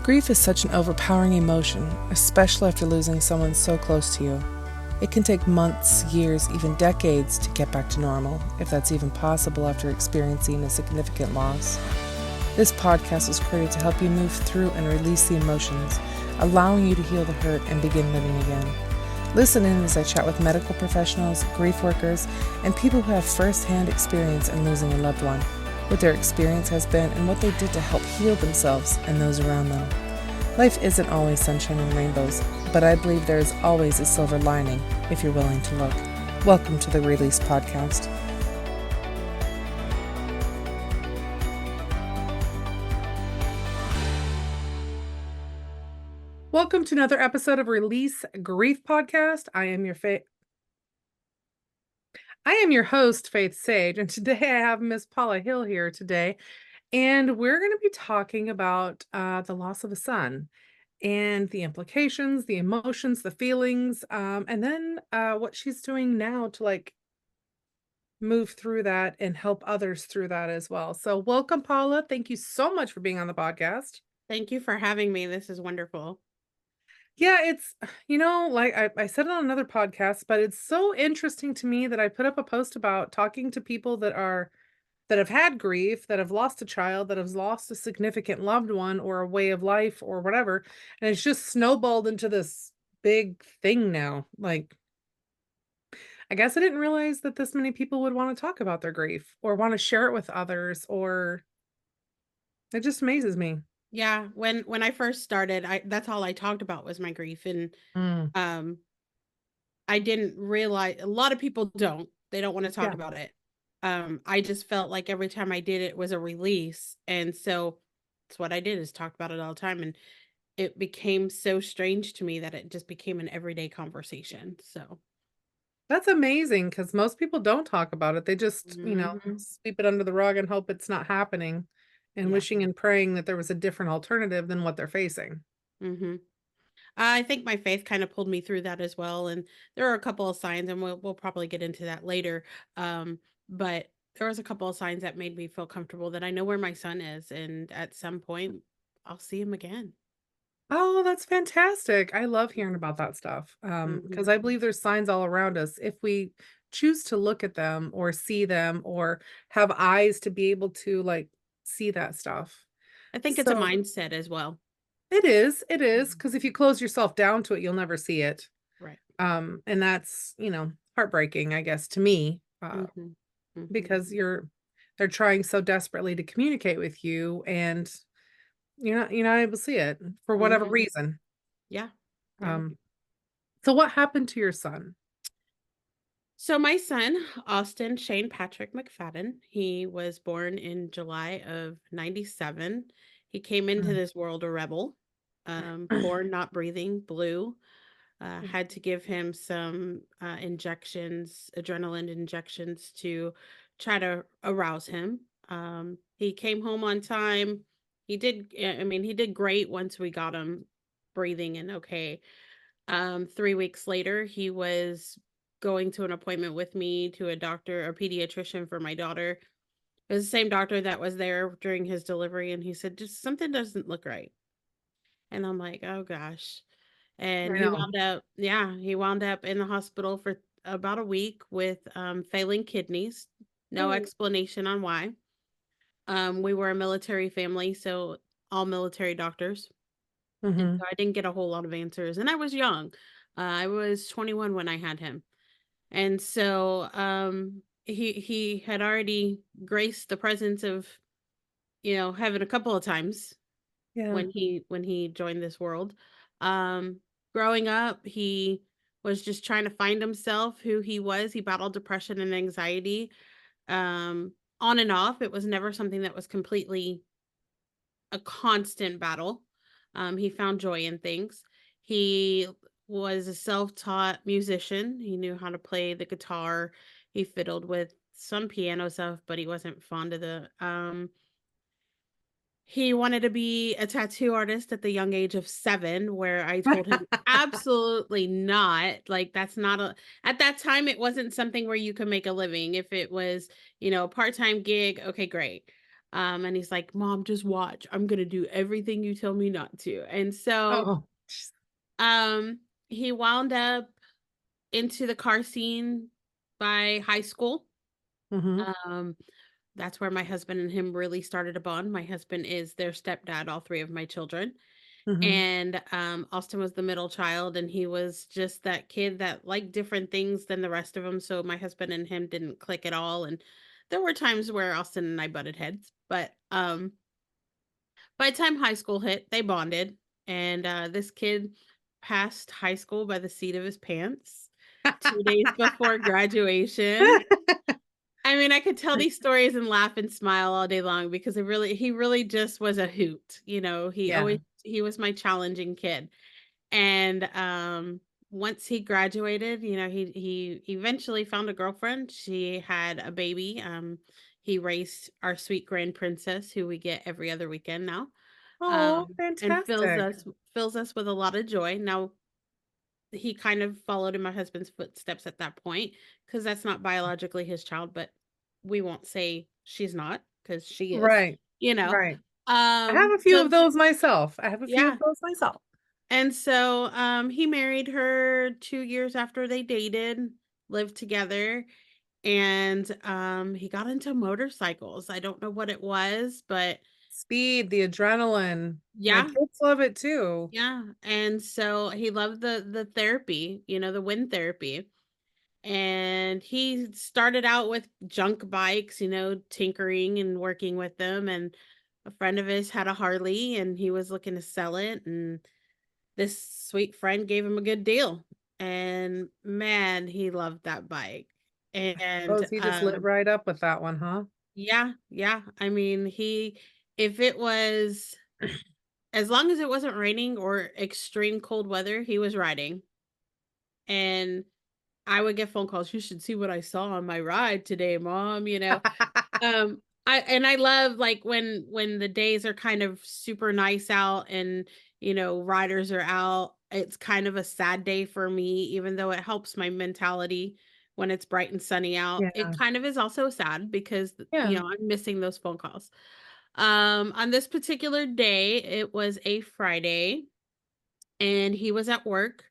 Grief is such an overpowering emotion, especially after losing someone so close to you. It can take months, years, even decades to get back to normal, if that's even possible after experiencing a significant loss. This podcast was created to help you move through and release the emotions, allowing you to heal the hurt and begin living again. Listen in as I chat with medical professionals, grief workers, and people who have first-hand experience in losing a loved one, what their experience has been, and what they did to help heal themselves and those around them. Life isn't always sunshine and rainbows, but I believe there is always a silver lining if you're willing to look. Welcome to the Release Podcast. Welcome to another episode of Release Grief Podcast. I am your host, Faith Sage, and today I have Miss Paula Hill here today, and we're going to be talking about the loss of a son and the implications, the emotions, the feelings, and then what she's doing now to move through that and help others through that as well. So welcome, Paula. Thank you so much for being on the podcast. Thank you for having me. This is wonderful. Yeah, it's, I said it on another podcast, but it's so interesting to me that I put up a post about talking to people that have had grief, that have lost a child, that has lost a significant loved one or a way of life or whatever. And it's just snowballed into this big thing now. I guess I didn't realize that this many people would want to talk about their grief or want to share it with others, or it just amazes me. Yeah, when I first started, that's all I talked about was my grief, and Mm, um I didn't realize a lot of people don't. They don't want to talk yeah. about it. I just felt like every time I did it was a release, and so that's what I did, is talk about it all the time, and it became so strange to me that it just became an everyday conversation. So, That's amazing because most people don't talk about it. They just, mhm. sweep it under the rug and hope it's not happening and Yeah. wishing and praying that there was a different alternative than what they're facing. Mhm. I think my faith kind of pulled me through that as well, and there are a couple of signs, and we'll probably get into that later. But there was a couple of signs that made me feel comfortable that I know where my son is, and at some point I'll see him again. Oh, that's fantastic. I love hearing about that stuff. Mhm. Because I believe there's signs all around us if we choose to look at them or see them or have eyes to be able to see that stuff. I think it's a So mindset as well. it is, Mhm. because if you close yourself down to it, you'll never see it. Right. And that's, heartbreaking, I guess, to me, Mhm. Mhm. because they're trying so desperately to communicate with you, and you're not able to see it for whatever Mhm. reason. Yeah. Yeah. Um, so what happened to your son? So my son, Austin Shane Patrick McFadden, he was born in July of 97. He came into Mm. this world a rebel, born not breathing, blue. Had to give him some injections, adrenaline injections to try to arouse him. He came home on time. He did great once we got him breathing and okay. 3 weeks later, he was going to an appointment with me to a doctor, a pediatrician for my daughter. It was the same doctor that was there during his delivery, and he said, just something doesn't look right. And I'm like, oh gosh. And I know. he wound up in the hospital for about a week with failing kidneys. No Oh. explanation on why. We were a military family, so all military doctors. And Mhm. so I didn't get a whole lot of answers. And I was young. I was 21 when I had him. And so he had already graced the presence of, heaven a couple of times Yeah. when he joined this world. Um, Growing up, he was just trying to find himself, who he was. He battled depression and anxiety, um, on and off. It was never something that was completely a constant battle. He found joy in things. He was a self-taught musician. He knew how to play the guitar. He fiddled with some piano stuff, but he wasn't fond of the he wanted to be a tattoo artist at the young age of 7, where I told him, "Absolutely not." Like, that's not a at that time, it wasn't something where you could make a living. If it was, a part-time gig, okay, great. And he's like, "Mom, just watch. I'm gonna do everything you tell me not to." And so, Oh. um, he wound up into the car scene by high school. Mhm. Um, that's where my husband and him really started a bond. My husband is their stepdad, all 3 of my children. Mhm. And, Austin was the middle child, and he was just that kid that liked different things than the rest of them. So my husband and him didn't click at all, and there were times where Austin and I butted heads, but, by the time high school hit, they bonded, and, this kid passed high school by the seat of his pants 2 days before graduation. I mean, I could tell these stories and laugh and smile all day long because he really just was a hoot, Yeah. he was my challenging kid. And, once he graduated, he eventually found a girlfriend. She had a baby. He raised our sweet grand princess who we get every other weekend now. Oh, And fantastic. fills us with a lot of joy. Now, he kind of followed in my husband's footsteps at that point because that's not biologically his child, but we won't say she's not because she is, Right. you know. Right. I have a few So of those myself. I have a few of yeah. those myself. And so he married her 2 years after they dated, lived together, and he got into motorcycles. I don't know what it was, but Speed, the adrenaline. My yeah. kids love it too. Yeah, and so he loved the therapy, the wind therapy. And he started out with junk bikes, tinkering and working with them. And a friend of his had a Harley and he was looking to sell it. And this sweet friend gave him a good deal. And man, he loved that bike. And Suppose he just lit right up with that one, huh? yeah, yeah. I mean, if it was, as long as it wasn't raining or extreme cold weather, he was riding. And I would get phone calls, "You should see what I saw on my ride today, mom." I love, like, when the days are kind of super nice out and, riders are out, it's kind of a sad day for me, even though it helps my mentality when it's bright and sunny out. It Yeah. kind of is also sad because, Yeah. I'm missing those phone calls. On this particular day, it was a Friday, and he was at work.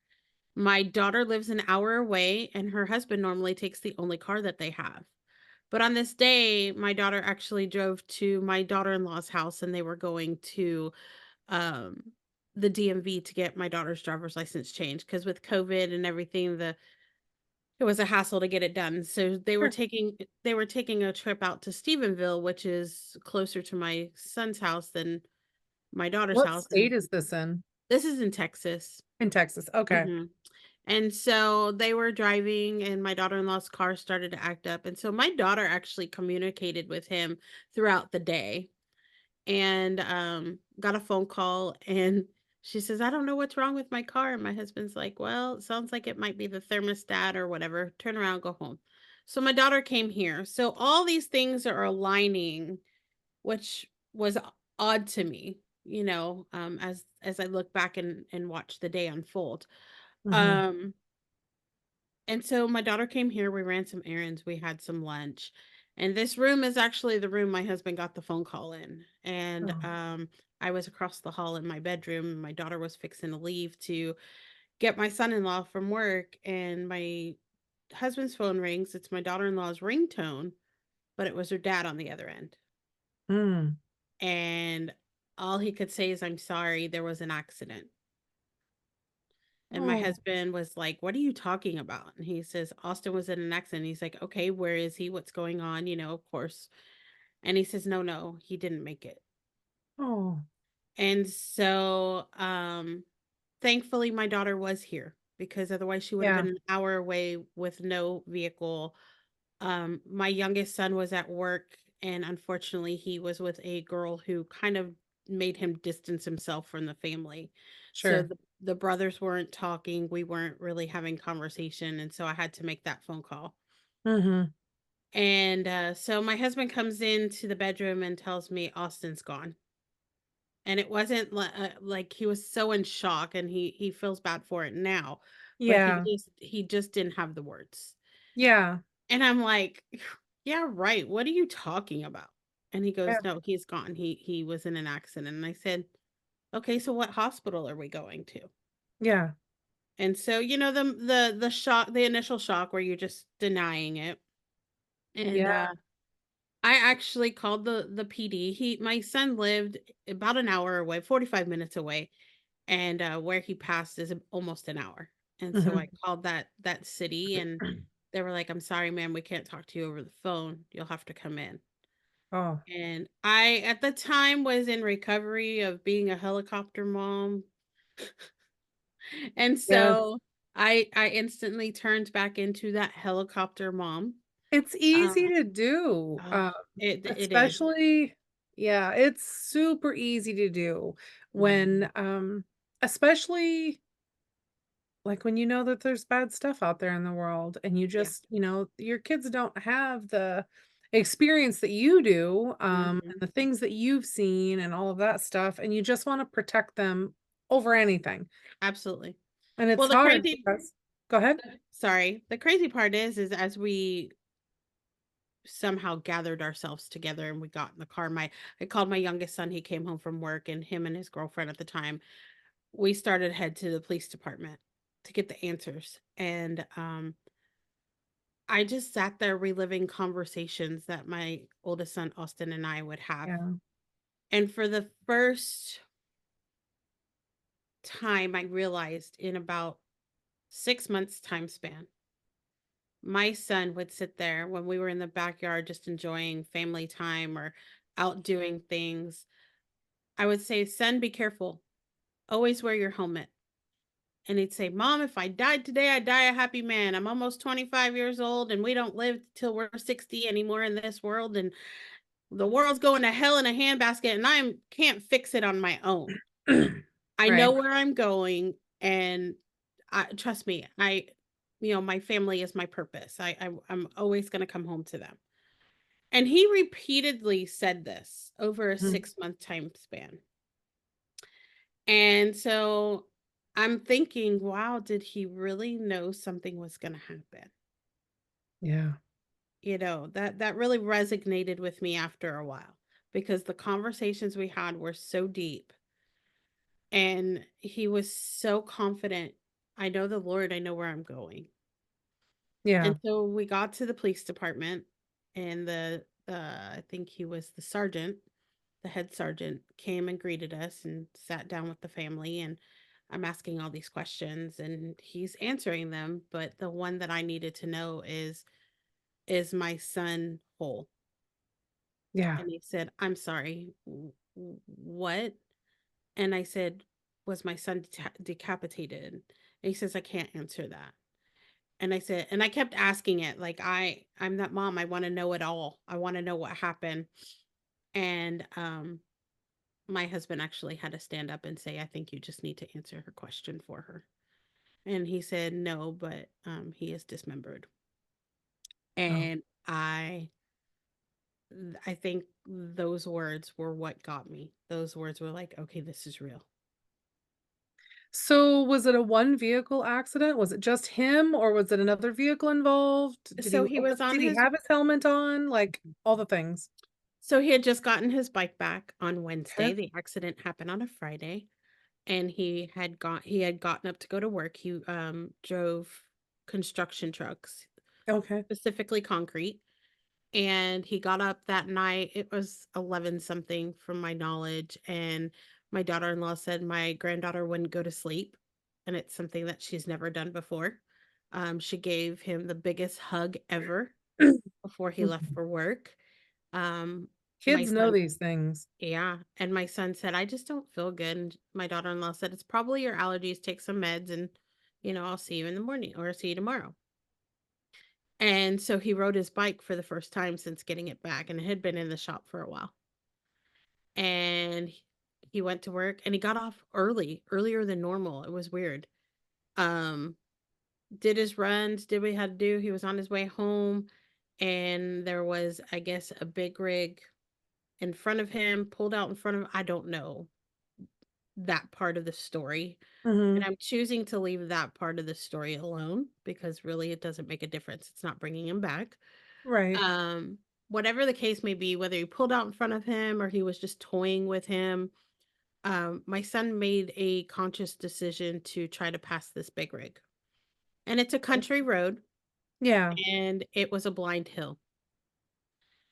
My daughter lives an hour away, and her husband normally takes the only car that they have. But on this day, my daughter actually drove to my daughter-in-law's house, and they were going to, um, the DMV to get my daughter's driver's license changed. Because with COVID and everything, it was a hassle to get it done. So Sure. they were taking a trip out to Stephenville, which is closer to my son's house than my daughter's What house, and state is this in? this is in Texas. In Texas. Okay. Mhm. And so they were driving, and my daughter-in-law's car started to act up, and so my daughter actually communicated with him throughout the day, and, got a phone call, and she says, "I don't know what's wrong with my car," and my husband's like, "Well, it sounds like it might be the thermostat or whatever. Turn around, go home." So my daughter came here. So all these things are aligning, which was odd to me, as I look back and watch the day unfold. Mhm. Um and so my daughter came here, we ran some errands, we had some lunch. And this room is actually the room my husband got the phone call in. And Oh. I was across the hall in my bedroom, and my daughter was fixing to leave to get my son-in-law from work, and my husband's phone rings. It's my daughter-in-law's ringtone, but it was her dad on the other end. Mm. And all he could say is, "I'm sorry, there was an accident." And my Oh. husband was like, "What are you talking about?" And he says, "Austin was in an accident." He's like, "Okay, where is he? What's going on?" Of course. And he says, "No, no, he didn't make it." Oh. And so, thankfully my daughter was here because otherwise she would have Yeah. been an hour away with no vehicle. My youngest son was at work, and unfortunately he was with a girl who kind of made him distance himself from the family. So Sure. the brothers weren't talking, we weren't really having conversation, and so I had to make that phone call. Mhm. And so my husband comes into the bedroom and tells me Austin's gone. And it wasn't like he was so in shock, and he feels bad for it now, but Yeah. he just didn't have the words. Yeah. And I'm like, "Yeah, right. What are you talking about?" And he Yeah. goes, "No, he's gone. He was in an accident." And I said, "Okay, so what hospital are we going to?" Yeah. And so, the shock, the initial shock where you're just denying it. And Yeah. I actually called the PD. My son lived about an hour away, 45 minutes away, and where he passed is almost an hour. And so I Mhm. called that city, and they were like, "I'm sorry, ma'am, we can't talk to you over the phone. You'll have to come in." Oh, And I, at the time, was in recovery of being a helicopter mom. And yes. so I instantly turned back into that helicopter mom. It's Um, easy to do, oh, it is. especially yeah, it's super easy to do Mhm. when, especially, like, when you know that there's bad stuff out there in the world and you Yeah. just your kids don't have the experience that you do, Mhm. and the things that you've seen and all of that stuff, and you just wanna protect them over anything, Absolutely. and Well, it's hard because Go ahead. sorry. The crazy part is as we somehow gathered ourselves together and we got in the car, I called my youngest son, he came home from work, and him and his girlfriend at the time, we started head to the police department to get the answers. And I just sat there reliving conversations that my oldest son Austin and I would have. Yeah, And for the first time, I realized in about 6 months time span, my son would sit there when we were in the backyard just enjoying family time or out doing things. I would say, "Son, be careful. Always wear your helmet." And he'd say, "Mom, if I died today, I'd die a happy man. I'm almost 25 years old and we don't live till we're 60 anymore in this world. And the world's going to hell in a handbasket and I can't fix it on my own. I know right. where I'm going, and trust me, my family is my purpose. I'm always going to come home to them." And he repeatedly said this over a Mhm. 6-month time span. And so I'm thinking, wow, did he really know something was going to happen? Yeah, That really resonated with me after a while because the conversations we had were so deep, and he was so confident. I know the Lord, I know where I'm going. yeah, And so we got to the police department, and I think he was the sergeant, the head sergeant, came and greeted us and sat down with the family. And I'm asking all these questions and he's answering them. But the one that I needed to know is my son whole? yeah. And he said, "I'm sorry, what?" And I said, "Was my son decapitated?" And he says, "I can't answer that." And I said, and I kept asking it, like, I'm that mom. I want to know it all. I want to know what happened. And my husband actually had to stand up and say, "I think you just need to answer her question for her." And he said, "No, but he is dismembered." Oh. And I think those words were what got me. Those words were like, "Okay, this is real." So, was it a one vehicle accident? Was it just him or was it another vehicle involved? So he was on Did he his have his helmet on? Like, all the things. so he had just gotten his bike back on Okay. Wednesday. The accident happened on a Friday, and he had gotten up to go to work. He drove construction trucks, Okay. specifically concrete. And he got up that night. It was 11 something from my knowledge. And my daughter in law said my granddaughter wouldn't go to sleep. And it's something that she's never done before. She gave him the biggest hug ever before he left Mhm. for work. My Kids know son, these things. yeah. And my son said, "I just don't feel good." And my daughter in law said, "It's probably your allergies. Take some meds and, I'll see you in the morning or see you tomorrow." And so he rode his bike for the first time since getting it back, and it had been in the shop for a while. And he went to work and he got off earlier than normal. It was weird. Um, did his runs, did what he had to do. He was on his way home, and there was, I guess, a big rig in front of him, pulled out in front of him. I don't know that part of the story. And Mhm. I'm choosing to leave that part of the story alone because really it doesn't make a difference. It's not bringing him back. Right. Um, whatever the case may be, whether he pulled out in front of him or he was just toying with him, my son made a conscious decision to try to pass this big rig. And it's a country road Yeah. and it was a blind hill.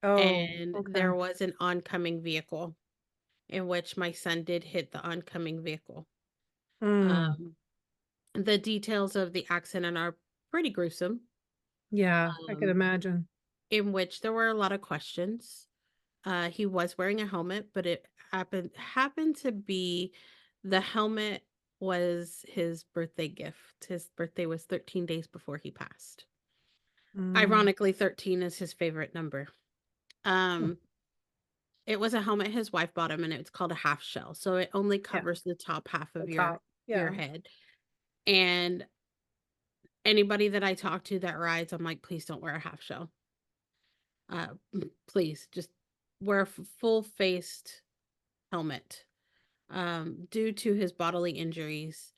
Oh, And okay. there was an oncoming vehicle in which my son did hit the oncoming vehicle. Mm, Um, the details of the accident are pretty gruesome, yeah, I could um, imagine. in which there were a lot of questions. He was wearing a helmet, but it happened to be the helmet was his birthday gift. His birthday was 13 days before he passed. Mm. Ironically, 13 is his favorite number. Um, it was a helmet his wife bought him, and it's called a half shell, so it only Yeah, covers the top half the of top. your Yeah. head. And anybody that I talk to that rides, I'm like, please don't wear a half shell. Please just wear a full faced helmet. Due to his bodily injuries,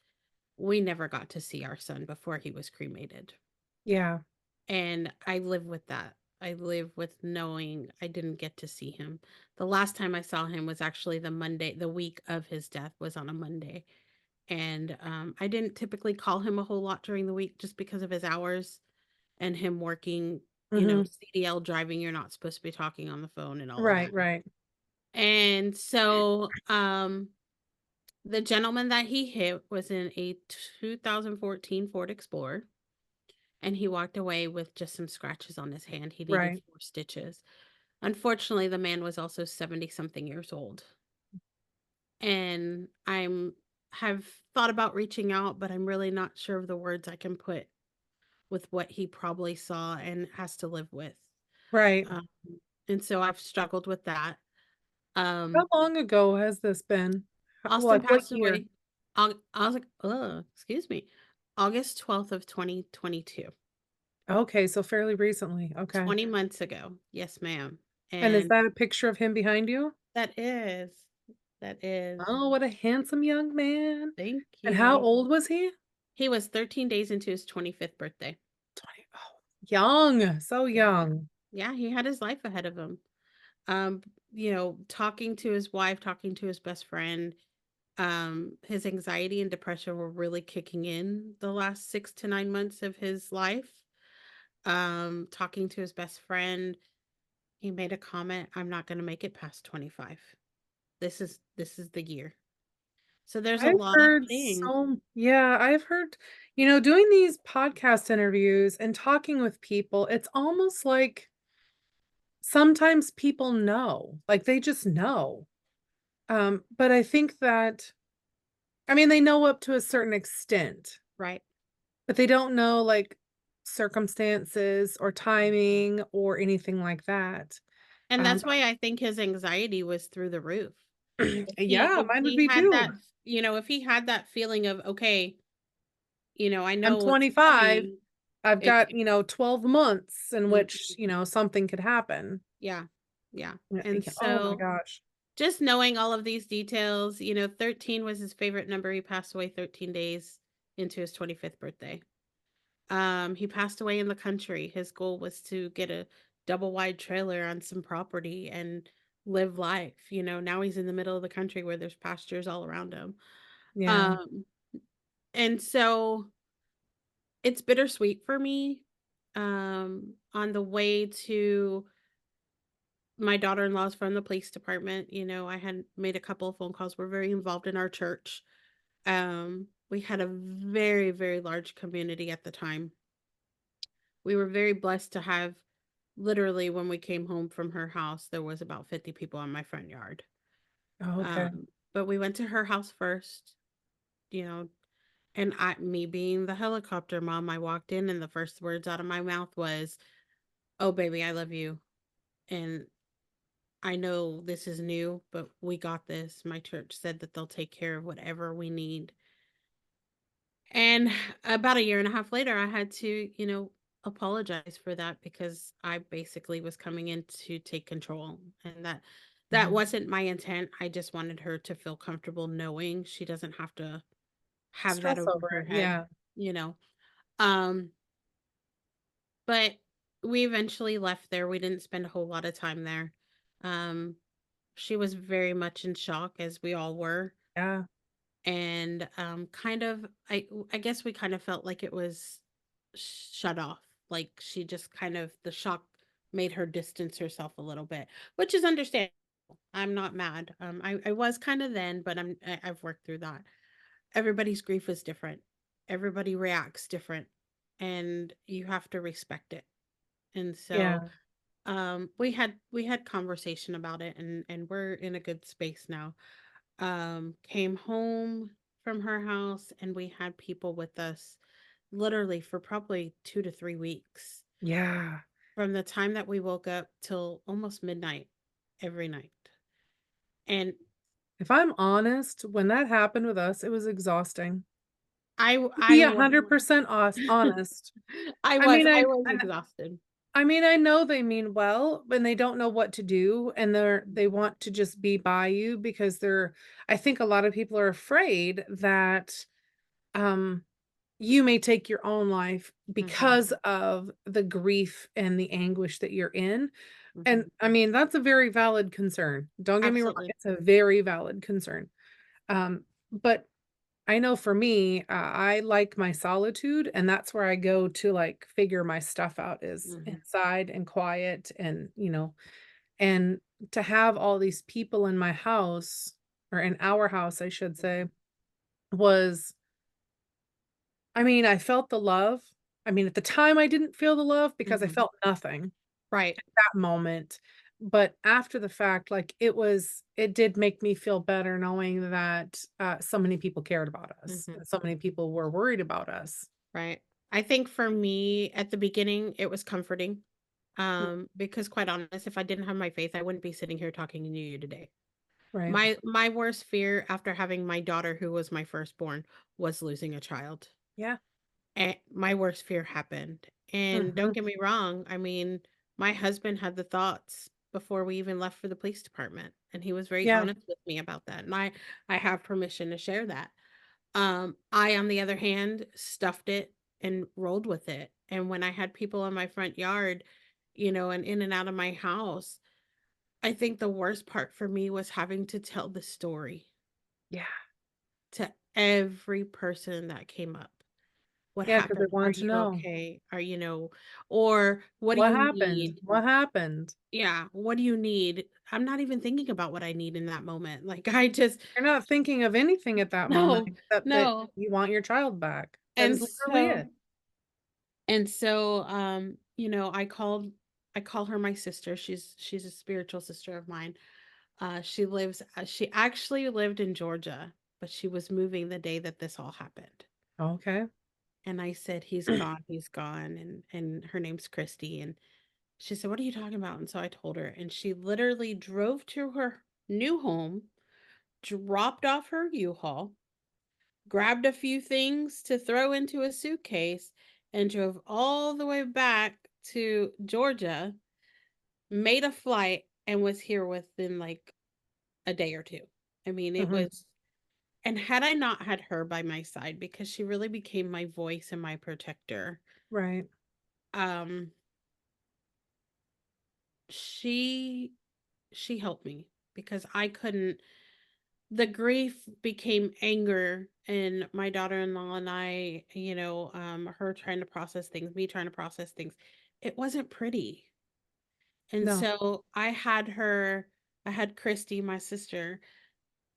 we never got to see our son before he was cremated. Yeah. And I live with that. I live with knowing I didn't get to see him. The last time I saw him was actually the Monday, the week of his death was on a Monday. And I didn't typically call him a whole lot during the week just because of his hours and him working, Mhm. CDL driving. You're not supposed to be talking on the phone and all of Right, that. right. And so the gentleman that he hit was in a 2014 Ford Explorer, and he walked away with just some scratches on his hand. He needed Right. 4 stitches. Unfortunately, the man was also 70 something years old. And I'm have thought about reaching out, but I'm really not sure of the words I can put with what he probably saw and has to live with. Right. Um, and so I've struggled with that. How Um, long ago has this been? Austin Like, what passed year? away. I was like, excuse me, August 12th of 2022, Okay, so fairly recently. Okay. 20 months ago. Yes, ma'am. And is And that a picture of him behind you? that is, that is. Oh, what a handsome young man. Thank And how you. old was he? He was 13 days into his 25th birthday. 20. Oh, young, so Yeah. young. Yeah, he had his life ahead of him. Talking to his wife, talking to his best friend, his anxiety and depression were really kicking in the last 6 to 9 months of his life. Talking to his best friend, he made a comment, I'm not going to make it past 25. This is the year. So there's a I've lot of heard things, yeah, I've heard, doing these podcast interviews and talking with people, it's almost like sometimes people know, like they just know. But I think that, I mean, they know up to a certain extent, right? but they don't know like circumstances or timing or anything like that. And Um, that's why I think his anxiety was through the roof. If he yeah, if mine would he be had too. that, if he had that feeling of, okay, I I'm know it's 25. coming. I've It got, 12 months in mm, which, something could happen. yeah. Yeah. Yeah, And yeah, oh my so gosh. just knowing all of these details, 13 was his favorite number. He passed away 13 days into his 25th birthday. He passed away in the country. His goal was to get a double wide trailer on some property and live life. Now he's in the middle of the country where there's pastures all around him. Yeah. Um, and so it's bittersweet for me. On the way to my daughter-in-law's from the police department, I had made a couple of phone calls. We're very involved in our church. We had a very, very large community at the time. We were very blessed to have, literally, when we came home from her house, there was about 50 people in my front yard. Oh, okay. But we went to her house first, you know, and me being the helicopter mom, I walked in and the first words out of my mouth was, "Oh, baby, I love you. And I know this is new, but we got this. My church said that they'll take care of whatever we need." And about a year and a half later, I had to, apologize for that because I basically was coming in to take control, and that Mhm. wasn't my intent. I just wanted her to feel comfortable knowing she doesn't have to have that Stress over over her it. head, Yeah. you know. Um but we eventually left there. We didn't spend a whole lot of time there. Um, she was very much in shock, as we all were, Yeah. and kind of, I guess we kind of felt like it was shut off. Like she just kind of, the shock made her distance herself a little bit, which is understandable. I'm not mad. I was kind of then, but I've worked through that. Everybody's grief is different. Everybody reacts different, and you have to respect it. And so Yeah. we had conversation about it, and we're in a good space now. Came home from her house, and we had people with us literally for probably 2 to 3 weeks, Yeah. from the time that we woke up till almost midnight every night. And If I'm honest, when that happened with us, it was exhausting. To be I was 100% honest. I I was mean, I was exhausted. I know they mean well, and they don't know what to do, and they want to just be by you because I think a lot of people are afraid that, um, you may take your own life Mhm, because of the grief and the anguish that you're in, and, mhm. I mean, that's a very valid concern. Don't get me wrong, Absolutely. it's a very valid concern. But I know for me, I like my solitude, and that's where I go to, like, figure my stuff out is Mhm, inside and quiet and, and to have all these people in my house, or in our house, I should say, was I mean, I felt the love. I mean, at the time, I didn't feel the love because I mhm. felt nothing Right. that moment, but after the fact, like, it did make me feel better knowing that, so many people cared about us, Mhm. and so many people were worried about us. Right. I think for me, at the beginning, it was comforting, Mm, because quite honest, if I didn't have my faith, I wouldn't be sitting here talking to you today. right. My worst fear after having my daughter, who was my firstborn, was losing a child. Yeah. And my worst fear happened. And don't Mhm. get me wrong, I mean, my husband had the thoughts before we even left for the police department, and he was very Yeah. honest with me about that. And I have permission to share that. I, on the other hand, stuffed it and rolled with it. And when I had people in my front yard, and in and out of my house, I think the worst part for me was having to tell the story Yeah. to every person that came up. What Yeah, because they happened? Are wanted to you know. okay? Or what do What you happened? need? What happened? Yeah, what do you need? I'm not even thinking about what I need in that moment. Like I just You're not thinking of anything at that moment no, except that no. you want your child back. That And is literally so it. I call her my sister. She's a spiritual sister of mine. She actually lived in Georgia, but she was moving the day that this all happened. Okay. And I said, "He's gone, he's gone." And her name's Christy. And she said, "What are you talking about?" And so I told her, and she literally drove to her new home, dropped off her U-Haul, grabbed a few things to throw into a suitcase, and drove all the way back to Georgia, made a flight, and was here within like a day or two. I mean, it Mhm. was, and had I not had her by my side, because she really became my voice and my protector, Right. um, she she helped me because I couldn't, the grief became anger, and my daughter-in-law and I, her trying to process things, me trying to process things. It wasn't pretty. And No. so I had Christy, my sister,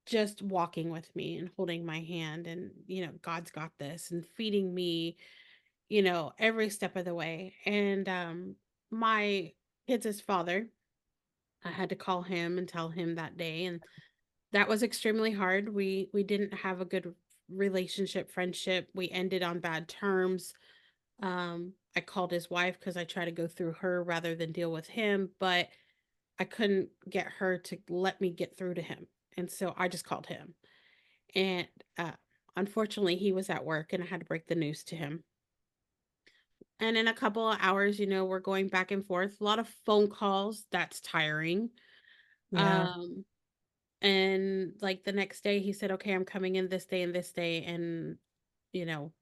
just walking with me and holding my hand, and God's got this, and feeding me, every step of the way. And my kids' father, I had to call him and tell him that day, and that was extremely hard. We didn't have a good relationship, friendship. We ended on bad terms. I called his wife because I tried to go through her rather than deal with him, but I couldn't get her to let me get through to him. And so I just called him. And unfortunately, he was at work, and I had to break the news to him. And in a couple of hours, we're going back and forth, a lot of phone calls. That's tiring. Yeah. Um, And, like, the next day, he said, "Okay, I'm coming in this day and this day, and, you know,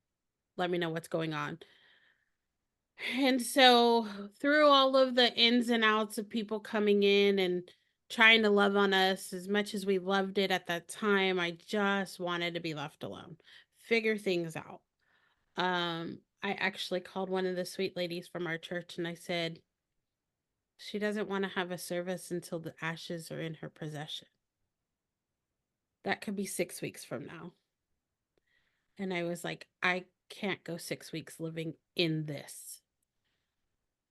let me know what's going on." And so through all of the ins and outs of people coming in and trying to love on us as much as we loved it at that time, I just wanted to be left alone, figure things out. I actually called one of the sweet ladies from our church and I said, she doesn't want to have a service until the ashes are in her possession. That could be 6 weeks from now. And I was like, I can't go 6 weeks living in this.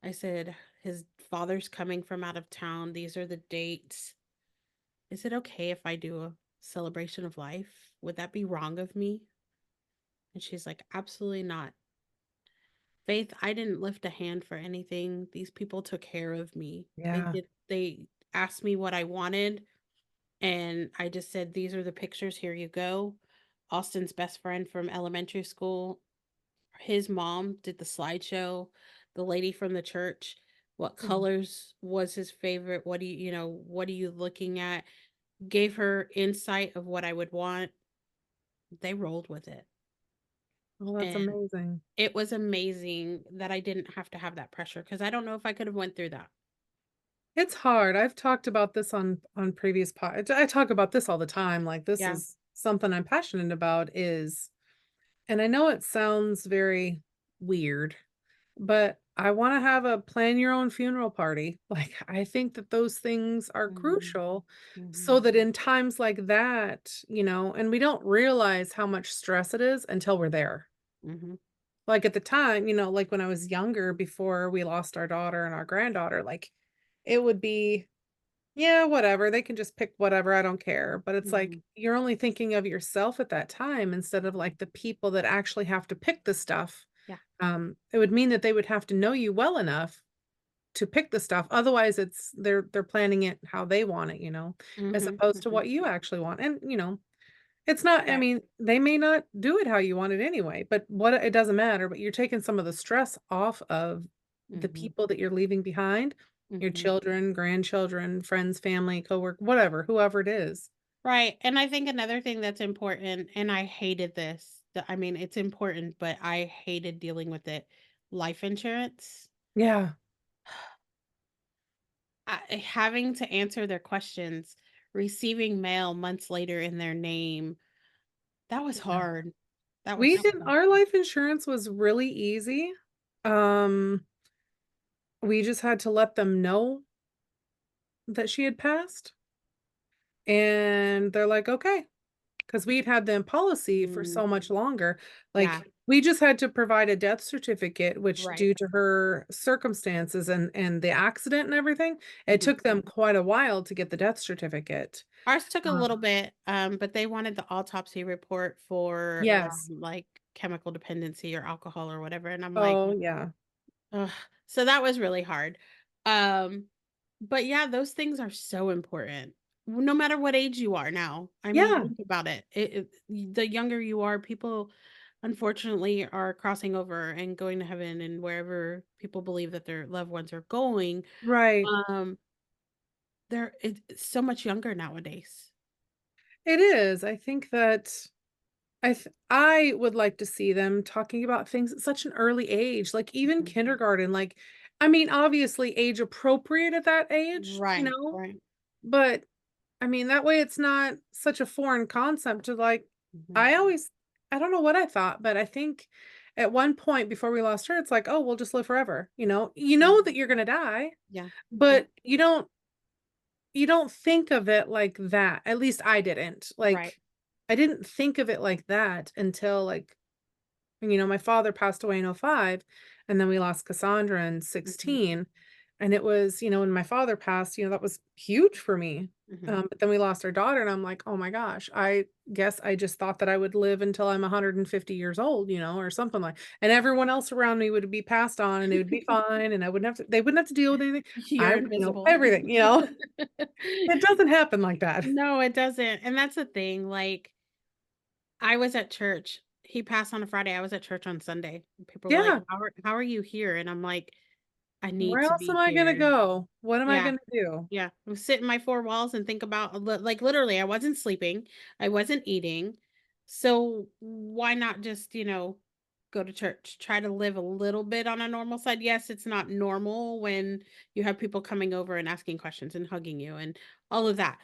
I said, his father's coming from out of town. These are the dates. Is it okay if I do a celebration of life? Would that be wrong of me? And she's like, absolutely not. Faith, I didn't lift a hand for anything. These people took care of me. Yeah. They asked me what I wanted, and I just said, these are the pictures. Here you go. Austin's best friend from elementary school, his mom did the slideshow, the lady from the church, what Mhm. colors was his favorite, what do what are you looking at? Gave her insight of what I would want. They rolled with it. Oh, that's And amazing. it was amazing that I didn't have to have that pressure because I don't know if I could have went through that. It's hard. I've talked about this on previous I talk about this all the time, like, this Yeah. is something I'm passionate about is and I know it sounds very weird, but I wanna have a plan your own funeral party. Like, I think that those things are Mhm. crucial so Mhm. that in times like that, and we don't realize how much stress it is until we're there. Mhm. Like, at the time, like, when I was younger, before we lost our daughter and our granddaughter, like, it would be, "Yeah, whatever, they can just pick whatever, I don't care," but it's like, Mhm. you're only thinking of yourself at that time instead of, like, the people that actually have to pick the stuff. Yeah. It would mean that they would have to know you well enough to pick the stuff, otherwise they're planning it how they want it, as Mhm. opposed to Mhm. what you actually want, and, it's not I Right. mean, they may not do it how you want it anyway, but what it doesn't matter, but you're taking some of the stress off of the Mhm. people that you're leaving behind, your Mhm. children, grandchildren, friends, family, cowork whatever, whoever it is. Right, and I think another thing that's important, and I hated this, I mean, it's important, but I hated dealing with it. Life insurance. Yeah, Having to answer their questions, receiving mail months later in their name, that was yeah. hard. That was We so didn't hard. our life insurance was really easy. Um, we just had to let them know that she had passed, and they're like, "Okay." 'Cause we'd had them policy for Mm, so much longer, yeah, like, we just had to provide a death certificate, which right. due to her circumstances and the accident and everything, it Mhm. took them quite a while to get the death certificate. Ours took a Uh, little bit, but they wanted the autopsy report for, yes. like, chemical dependency or alcohol or whatever, and I'm like, Oh, yeah. ugh. So that was really hard. Um, but yeah, those things are so important. No matter what age you are now. I mean, Yeah, think about it. The younger you are, people unfortunately are crossing over and going to heaven and wherever people believe that their loved ones are going. right. Um, it's so much younger nowadays. It is, I think that I would like to see them talking about things at such an early age, like, even Mhm. kindergarten, like I mean, obviously age appropriate at that age, Right, right. but I mean, that way it's not such a foreign concept to like Mhm. I always I don't know what I thought, but I think at one point before we lost her, it's like, "Oh, we'll just live forever," you know? You know Mm, that you're gonna die, yeah, yeah, but you don't think of it like that. At least I didn't. right. Like, I didn't think of it like that until, like, my father passed away in '05, and then we lost Cassandra in Mhm, 16, and it was, when my father passed, that was huge for me. mhm. But then we lost our daughter, and I'm like, "Oh my gosh, I guess I just thought that I would live until I'm 150 years old, or something like and everyone else around me would be passed on, and it would be fine, and I wouldn't have to they wouldn't have to deal with anything. You're invisible. Everything, It doesn't happen like that. No, it doesn't, and that's the thing, like, I was at church. He passed on a Friday, I was at church on Sunday. People were like, Yeah. "How are you here?" And I'm like, "I need Where to else am be I gonna here." go? What am I Yeah, gonna do? yeah. I sit in my 4 walls and think about like, literally, I wasn't sleeping, I wasn't eating, so why not just, go to church, try to live a little bit on a normal side. Yes, it's not normal when you have people coming over and asking questions and hugging you and all of that.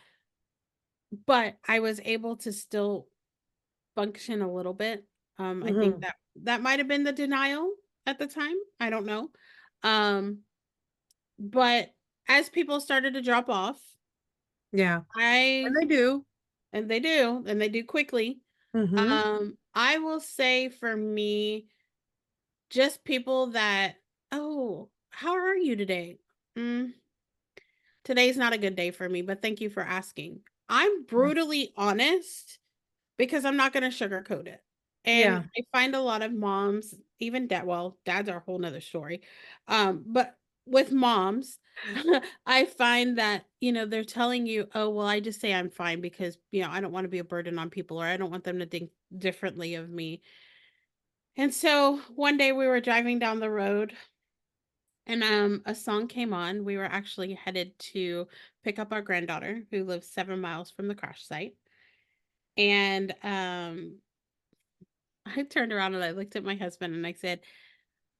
But I was able to still function a little bit. I think Mhm. that might have been the denial at the time. I don't know. Um, but as people started to drop off, Yeah. And I they do. and they do quickly. Mhm. I will say for me, just people that, oh, how are you today? Mm, today's not a good day for me, but thank you for asking. I'm brutally honest because I'm not gonna sugarcoat it. And Yeah. I find a lot of moms, even dad, well, dads are a whole nother story. But with moms, I find that, they're telling you, oh, well, I just say I'm fine because, I don't want to be a burden on people or I don't want them to think differently of me. And so one day we were driving down the road and a song came on. We were actually headed to pick up our granddaughter who lives 7 miles from the crash site. And I turned around and I looked at my husband and I said,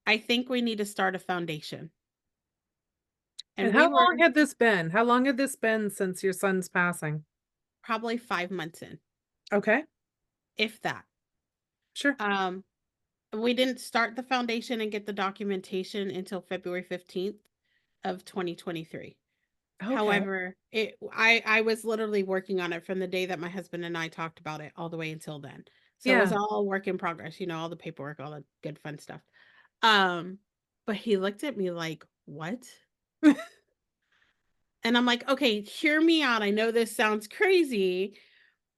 I think we need to start a foundation. And And how we were long had this been? How long had this been since your son's passing? probably 5 months in, Okay. if that. Sure. Um, we didn't start the foundation and get the documentation until February 15th of 2023. Okay. However, I was literally working on it from the day that my husband and I talked about it all the way until then. So it was Yeah. all work in progress, all the paperwork, all the good fun stuff. Um, but he looked at me like, "What?" And I'm like, "Okay, hear me out. I know this sounds crazy,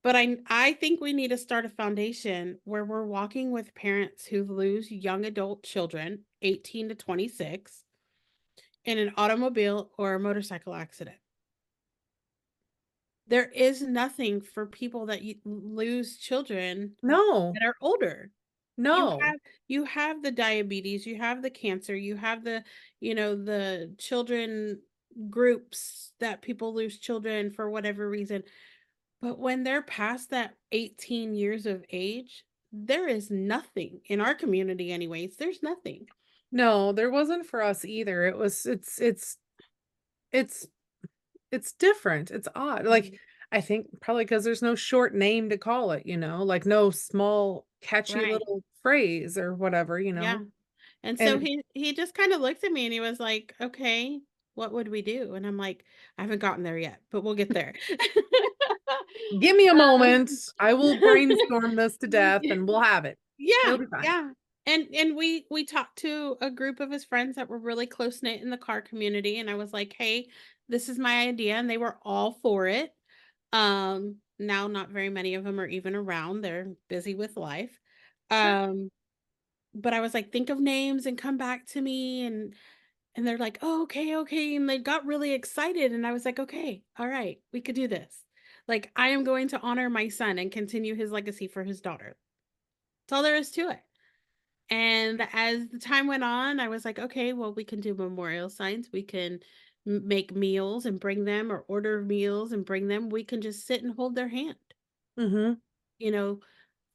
but I think we need to start a foundation where we're walking with parents who lose young adult children, 18 to 26, in an automobile or a motorcycle accident. There is nothing for people that lose children No. that are older. You No. have you have the diabetes, you have the cancer, you have the children groups that people lose children for whatever reason. But when they're past that 18 years of age, there is nothing in our community anyways. There's nothing. No, there wasn't for us either. It's it's different. It's odd. Like, Mhm. I think probably because there's no short name to call it, like no small catchy Right. little phrase or whatever. Yeah. And so And he just kind of looked at me and he was like, "Okay, what would we do?" And I'm like, "I haven't gotten there yet, but we'll get there." give me a moment. Um, I will brainstorm this to death and we'll have it. It'll yeah, be fine. yeah. And we talked to a group of his friends that were really close knit in the car community and I was like, "Hey, this is my idea." And they were all for it. Now not very many of them are even around. They're busy with life. Sure. Um, but I was like, "Think of names and come back to me." And they're like, "Oh, okay, okay." And they got really excited. And I was like, "Okay, all right, we could do this. Like, I am going to honor my son and continue his legacy for his daughter." That's all there is to it. And as the time went on, I was like, "Okay, well, we can do memorial signs. We can make meals and bring them or order meals and bring them. We can just sit and hold their hand. Mhm. You know,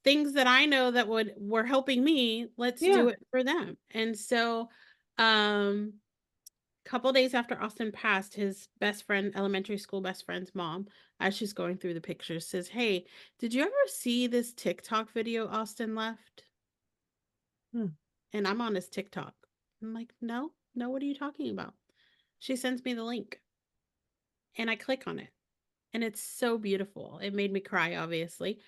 things that I know that were helping me, let's Yeah. do it for them." And so, um, couple days after Austin passed, his best friend, elementary school best friend's mom, as she's going through the pictures, says, "Hey, did you ever see this TikTok video Austin left?" Hmm. And I'm on his TikTok. I'm like, "No, no, what are you talking about?" She sends me the link and I click on it. And it's so beautiful. It made me cry, obviously.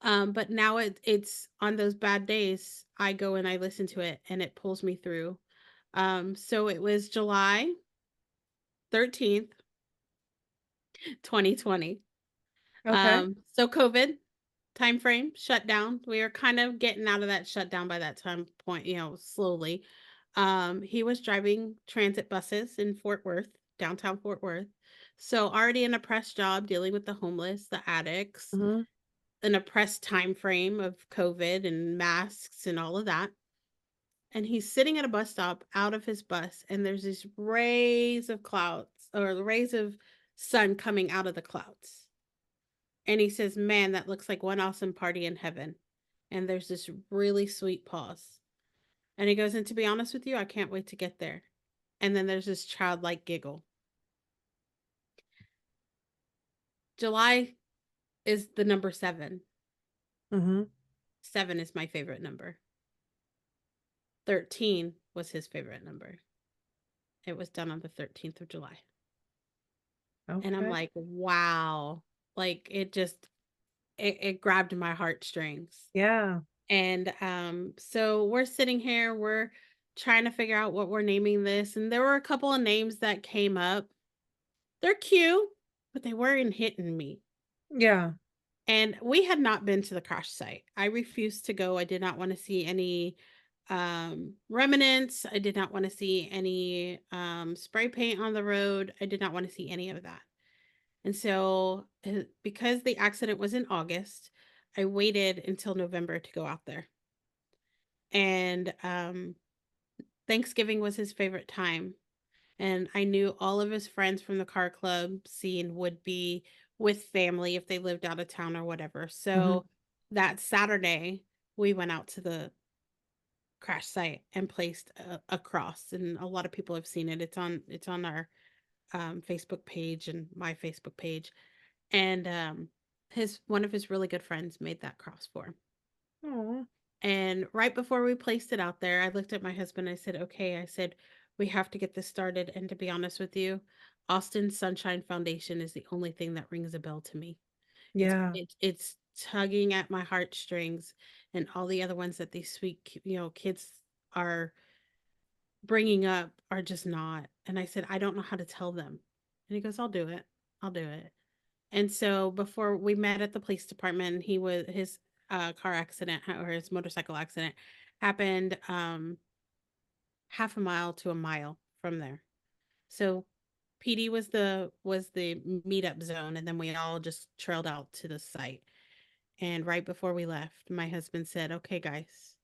But now it's on those bad days, I go and I listen to it and it pulls me through. So it was July 13th, 2020. Okay. So COVID time frame shut down. We were kind of getting out of that shutdown by that time point, slowly. He was driving transit buses in Fort Worth, downtown Fort Worth. So already in a press job dealing with the homeless, the addicts, Mhm. an oppressed time frame of COVID and masks and all of that. And he's sitting at a bus stop out of his bus, and there's these rays of clouds or the rays of sun coming out of the clouds. And he says, "Man, that looks like one awesome party in heaven." And there's this really sweet pause. And he goes, and to be honest with you, I can't wait to get there. And then there's this childlike giggle. July is the number 7. Mm-hmm. 7 is my favorite number. 13 was his favorite number. It was done on the 13th of July. And I'm Okay. like, wow. Like it grabbed my heartstrings. Yeah. And so we're sitting here, we're trying to figure out what we're naming this. And there were a couple of names that came up. They're cute, but they weren't hitting me. Yeah. And we had not been to the crash site. I refused to go. I did not want to see any remnants. I did not want to see any spray paint on the road. I did not want to see any of that. And so because the accident was in August, I waited until November to go out there. And Thanksgiving was his favorite time. And I knew all of his friends from the car club scene would be with family if they lived out of town or whatever. Mm-hmm. So that Saturday, we went out to the crash site and placed a cross. And a lot of people have seen it. It's on our Facebook page and my Facebook page. And his one of his really good friends made that cross for him. Oh. And right before we placed it out there, I looked at my husband. I said, okay, I said, we have to get this started. And to be honest with you, Austin Sunshine Foundation is the only thing that rings a bell to me. Yeah. It's tugging at my heartstrings, and all the other ones that these sweet, kids are bringing up are just not. And I said, I don't know how to tell them. And he goes, I'll do it. I'll do it. And so before we met at the police department, his car accident or his motorcycle accident happened half a mile to a mile from there. So PD was the meetup zone, and then we all just trailed out to the site. And right before we left, my husband said, "Okay, guys,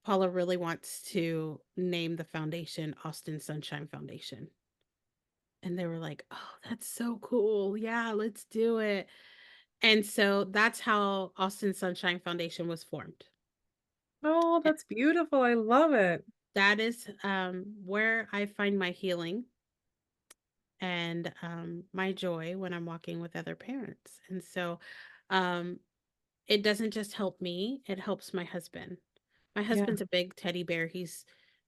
Paula really wants to name the foundation Austin Sunshine Foundation." And they were like, "Oh, that's so cool. Yeah, let's do it." And so that's how Austin Sunshine Foundation was formed. Oh, Eh, that's beautiful. I love it. That is where I find my healing and my joy when I'm walking with other parents. And so um, it doesn't just help me, it helps my husband. My Yeah. husband's a big teddy bear. He's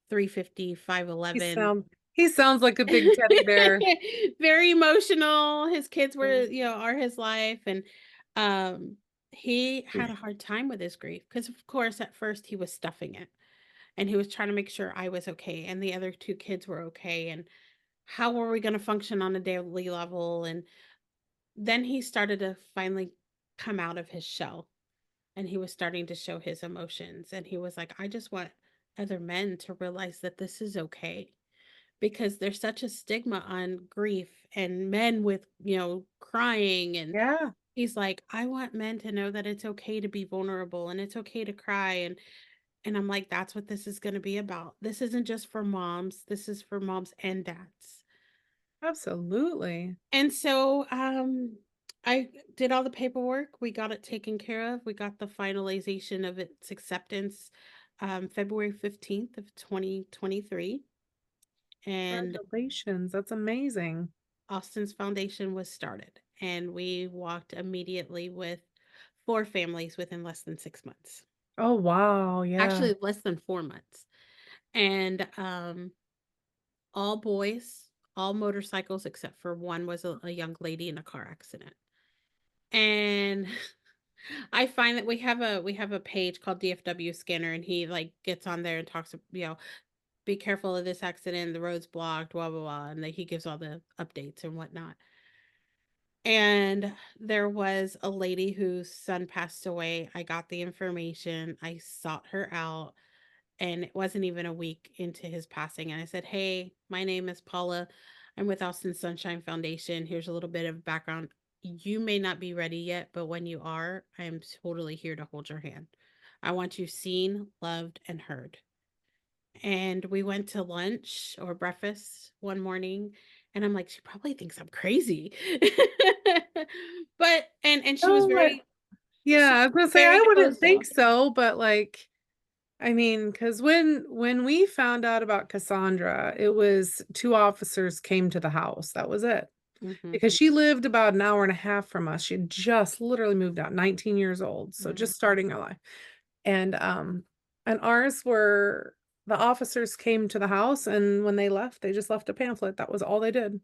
350, He 5'11. sound he sounds like a big teddy bear. Very emotional. His kids were, Mm. are his life. And um, he had a hard time with his grief because, of course, at first he was stuffing it and he was trying to make sure I was okay and the other two kids were okay. And how were we going to function on a daily level? And then he started to finally come out of his shell and he was starting to show his emotions. And he was like, I just want other men to realize that this is okay because there's such a stigma on grief and men with, crying. And Yeah, he's like, I want men to know that it's okay to be vulnerable and it's okay to cry. And I'm like, that's what this is going to be about. This isn't just for moms. This is for moms and dads. absolutely. And so I did all the paperwork. We got it taken care of. We got the finalization of its acceptance February 15th of 2023. And Congratulations. That's amazing. Austin's foundation was started. And we walked immediately with 4 families within less than 6 months. Oh, wow. Yeah. Actually, less than 4 months. And all boys, all motorcycles except for one was a young lady in a car accident. And I find that we have a page called DFW Scanner, and he like gets on there and talks, be careful of this accident, the road's blocked, blah blah blah, and he gives all the updates and whatnot. And there was a lady whose son passed away. I got the information. I sought her out, and it wasn't even a week into his passing. And I said, "Hey, my name is Paula. I'm with Austin Sunshine Foundation. Here's a little bit of background. You may not be ready yet, but when you are, I am totally here to hold your hand. I want you seen, loved, and heard." And we went to lunch or breakfast one morning, and I'm like, she probably thinks I'm crazy. But and she was Oh, very yeah, she I was was gonna say very I wouldn't emotional. think so, but like I mean, because when we found out about Cassandra, it was 2 officers came to the house, that was it. Mhm, Because she lived about an hour and a half from us, she had just literally moved out, 19 years old, so mhm. just starting her life. And, and ours were the officers came to the house, and when they left, they just left a pamphlet, that was all they did.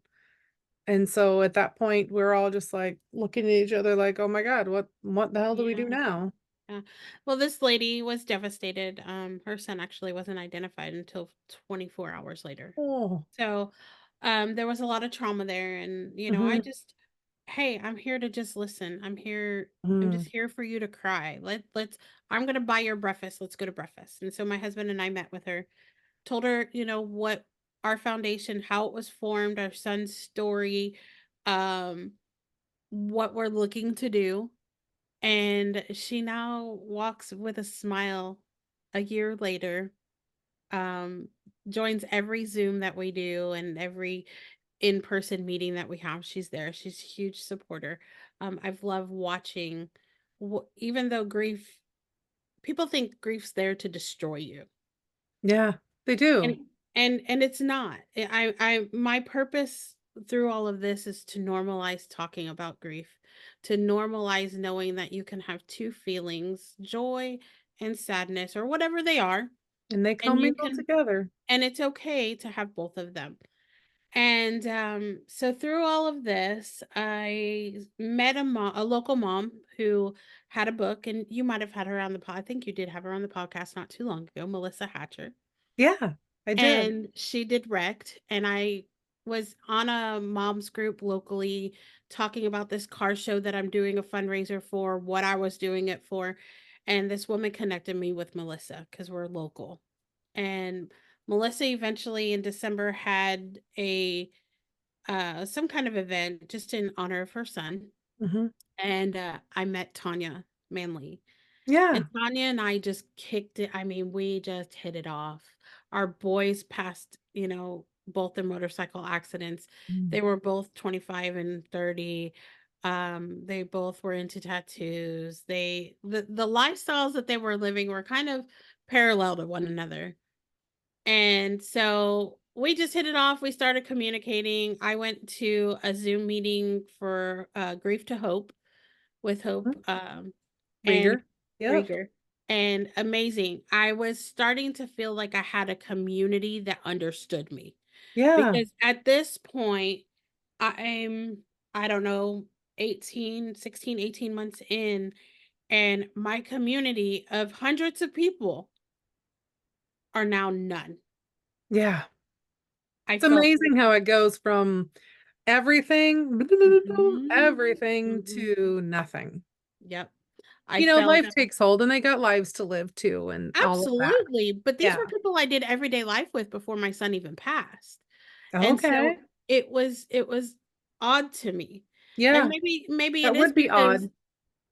And so at that point, we're all just, like, looking at each other like, "Oh my god, what the hell do we do Yeah, now?" yeah. Well, this lady was devastated. Her son actually wasn't identified until 24 hours later. Oh. So, there was a lot of trauma there, and, I Mhm, just "Hey, I'm here to just listen. I'm just mhm. here for you to cry. I'm gonna buy your breakfast. Let's go to breakfast." And so my husband and I met with her, told her, what our foundation, how it was formed, our son's story, um, what we're looking to do. And she now walks with a smile a year later, um, joins every Zoom that we do and every in-person meeting that we have. She's there. She's a huge supporter. I've loved watching, even though people think grief's there to destroy you. Yeah, they do. And it's not. My purpose through all of this is to normalize talking about grief, to normalize knowing that you can have two feelings, joy and sadness or whatever they are, And they and you commingle can together. and it's okay to have both of them. And so through all of this, I met a local mom who had a book, and you might have had her on the pod. I think you did have her on the podcast not too long ago, Melissa Hatcher. Yeah, I did. And she did Wrecked, and I was on a mom's group locally talking about this car show that I'm doing a fundraiser for, what I was doing it for, and this woman connected me with Melissa because 'cause we're local. And Melissa eventually in December had a some kind of event just in honor of her son, Mhm. and, I met Tanya Manley. And Yeah. Tanya and I just kicked it. I mean, we just hit it off. Our boys passed, both their motorcycle accidents. Mm. They were both 25 and 30. They both were into tattoos. The lifestyles that they were living were kind of parallel to one another. And so we just hit it off. We started communicating. I went to a Zoom meeting for Grief to Hope with Hope, Mhm. and Rieger. Yep. Rieger, and amazing. I was starting to feel like I had a community that understood me, Yeah. because at this point, I'm, I don't know, 18 months in, and my community of hundreds of people are now none. Yeah. I It's felt amazing how it goes from everything mhm, everything mhm, to nothing. yep. I You know, felt life takes hold, and they got lives to live too and all of that. absolutely, but these Yeah. were people I did everyday life with before my son even passed. And so Okay. it was odd to me. And Yeah. maybe That would be odd.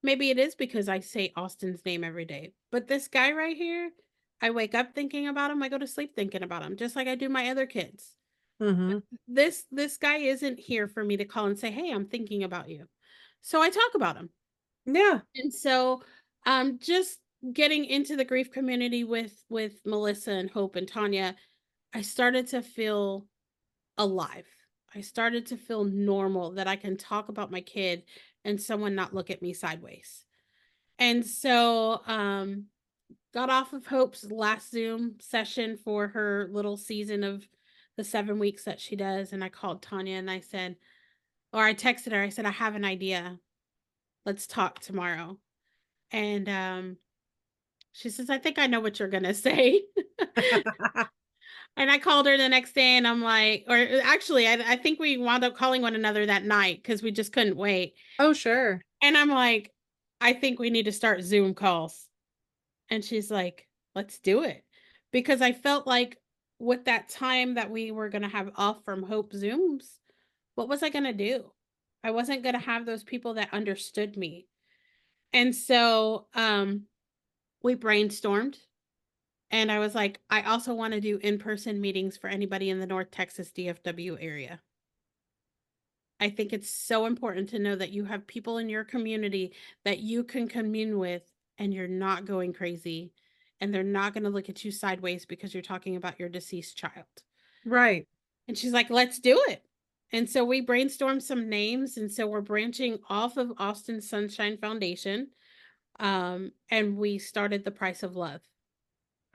it is because I say Austin's name every day. But this guy right here, I wake up thinking about him, I go to sleep thinking about him, just like I do my other kids. Mhm. This guy isn't here for me to call and say, "Hey, I'm thinking about you." So I talk about him. Yeah. And so just getting into the grief community with Melissa and Hope and Tanya, I started to feel alive. I started to feel normal, that I can talk about my kid and someone not look at me sideways. And so, got off of Hope's last Zoom session for her little season of the 7 weeks that she does. And I called Tanya and I said, or I texted her, I said, I have an idea. Let's talk tomorrow. And she says, I think I know what you're going to say. And I called her the next day and I'm like, or actually, I think we wound up calling one another that night because we just couldn't wait. Oh, sure. And I'm like, I think we need to start Zoom calls. And she's like, let's do it. Because I felt like with that time that we were going to have off from Hope Zooms, what was I going to do? I wasn't going to have those people that understood me. And so we brainstormed. And I was like, I also want to do in person meetings for anybody in the North Texas DFW area. I think it's so important to know that you have people in your community that you can commune with and you're not going crazy. and they're not going to look at you sideways because you're talking about your deceased child. Right. And she's like, let's do it. And so we brainstormed some names. And so we're branching off of Austin Sunshine Foundation. And we started The Price of Love.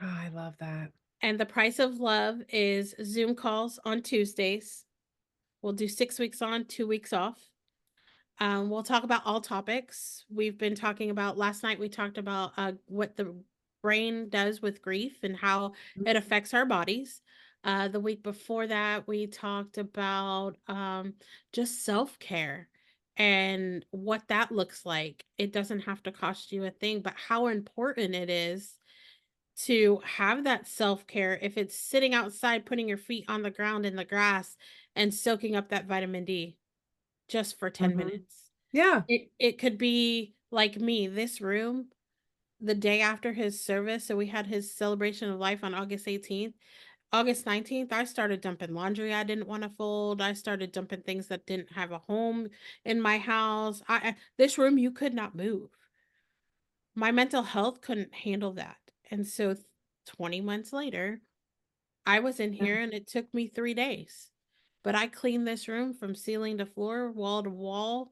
Oh, I love that. And The Price of Love is Zoom calls on Tuesdays. We'll do 6 weeks on, 2 weeks off. We'll talk about all topics. We've been talking about, last night we talked about what the brain does with grief and how it affects our bodies. The week before that, we talked about just self care and what that looks like. It doesn't have to cost you a thing, but how important it is to have that self care. If it's sitting outside, putting your feet on the ground in the grass and soaking up that vitamin D just for 10 Mm-hmm. minutes. Yeah. It could be like me, this room, the day after his service, so we had his celebration of life on August 18th. August 19th, I started dumping laundry I didn't want to fold. I started dumping things that didn't have a home in my house. This room you could not move. My mental health couldn't handle that. And so 20 months later, I was in Yeah. here and it took me 3 days. But I cleaned this room from ceiling to floor, wall to wall.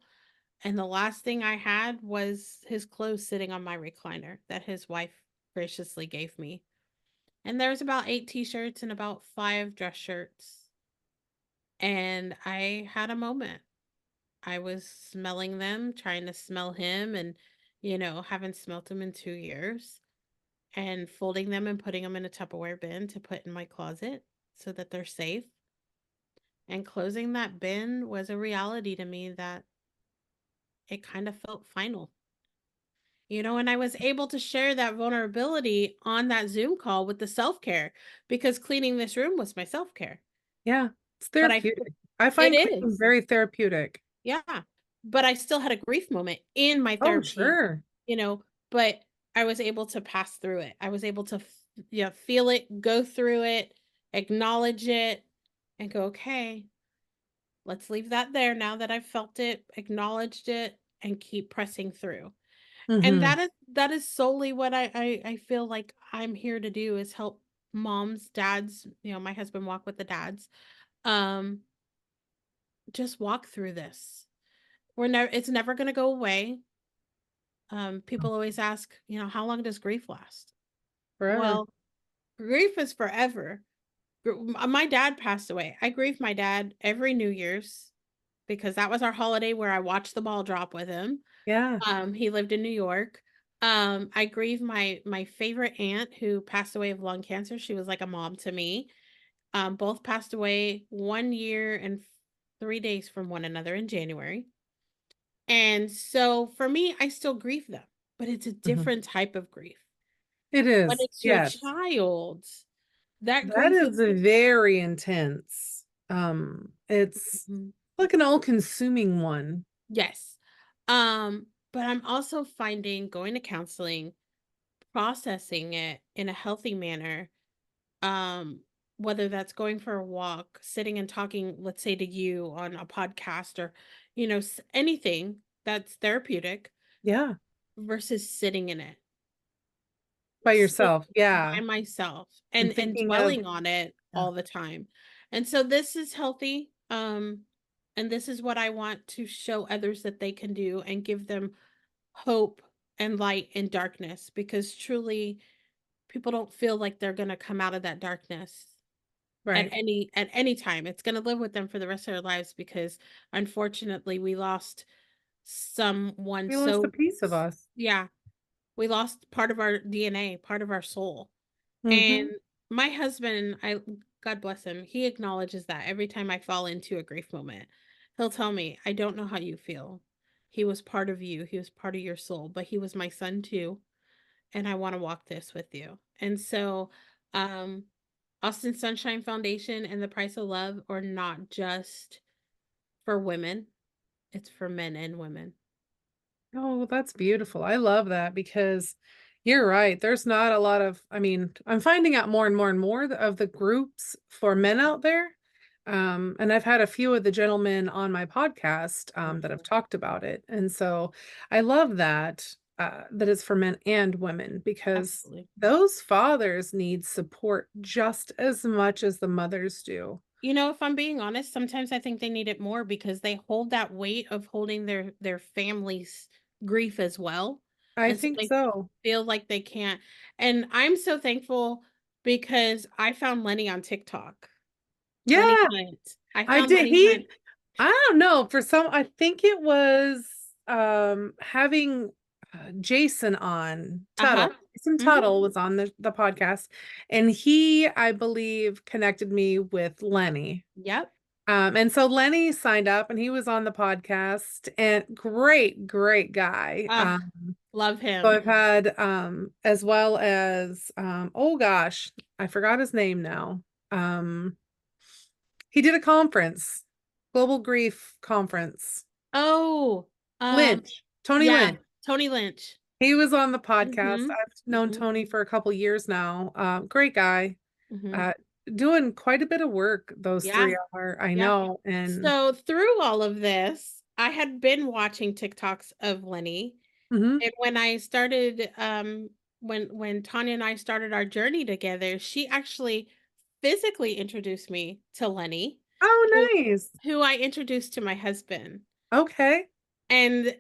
And the last thing I had was his clothes sitting on my recliner that his wife graciously gave me. And there was about 8 t-shirts and about 5 dress shirts. And I had a moment. I was smelling them, trying to smell him, and haven't smelt him in 2 years, and folding them and putting them in a Tupperware bin to put in my closet so that they're safe. And closing that bin was a reality to me that it kind of felt final. And I was able to share that vulnerability on that Zoom call with the self-care, because cleaning this room was my self-care. Yeah. It's But therapeutic. I it find cleaning is. very therapeutic. Yeah. But I still had a grief moment in my Oh, therapy, sure. you know, but I was able to pass through it. I was able to feel it, go through it, acknowledge it, and go, okay, let's leave that there now that I've felt it, acknowledged it, and keep pressing through. And Mm-hmm. that is solely what I feel like I'm here to do, is help moms, dads, my husband walk with the dads. Um, just walk through this. It's never gonna go away. People always ask, how long does grief last? Forever. Well, grief is forever. My dad passed away. I grieve my dad every New Year's because that was our holiday where I watched the ball drop with him. Yeah. He lived in New York. I grieve my favorite aunt who passed away of lung cancer. She was like a mom to me. Both passed away 1 year and 3 days from one another in January. And so for me, I still grieve them, but it's a Mhm. different type of grief. It When is. it's your Yes. child, that That grief is is a very intense. It's Mhm. like an all-consuming one. Yes. But I'm also finding going to counseling, processing it in a healthy manner, um, whether that's going for a walk, sitting and talking, let's say to you on a podcast, or, anything that's therapeutic Yeah. versus sitting in it. By Sit yourself. Yeah. by myself And and thinking of, dwelling on it yeah. all the time. And so this is healthy, and this is what I want to show others that they can do and give them hope and light in darkness, because truly people don't feel like they're going to come out of that darkness Right. at any time. It's going to live with them for the rest of their lives, because unfortunately we lost someone We lost a so piece of us. yeah, we lost part of our DNA, part of our soul. And Mm-hmm. my husband, God bless him, he acknowledges that every time I fall into a grief moment. He'll tell me, I don't know how you feel. He was part of you, he was part of your soul, but he was my son too. And I want to walk this with you. And so, um, Austin Sunshine Foundation and The Price of Love are not just for women, it's for men and women. Oh, well, that's beautiful. I love that because you're right. There's not a lot of, I mean, I'm finding out more and more and more of the groups for men out there. And I've had a few of the gentlemen on my podcast that have talked about it. And so I love that. that is for men and women, because Absolutely. those fathers need support just as much as the mothers do. You know, if I'm being honest, sometimes I think they need it more because they hold that weight of holding their family's grief as well, I and so think they so. feel like they can't. And I'm so thankful because I found Lenny on TikTok. Lenny Yeah, Hunt. I I found did. Lenny He, Hunt. I don't know, for some, I think it was having Jason on Uh-huh. Tuttle. Jason Mhm. Tuttle was on the podcast, and he, I believe, connected me with Lenny. Yep. And so Lenny signed up and he was on the podcast, and great, great guy. Ugh, love So him. I've had as well as oh gosh, I forgot his name now. Um he did a conference, Global Grief Conference. Oh, um, Lynch, Tony yeah, Lynch. Tony Lynch. He was on the podcast. Mhm. I've known Mhm. Tony for a couple years now. Great guy. Mhm. Uh, Doing quite a bit of work, those Yeah. three are, I Yeah. know. And So through all of this, I had been watching TikToks of Lenny, mhm. and when I started, when Tanya and I started our journey together, she actually physically introduced me to Lenny, who Oh, nice. who I introduced to my husband. Okay. And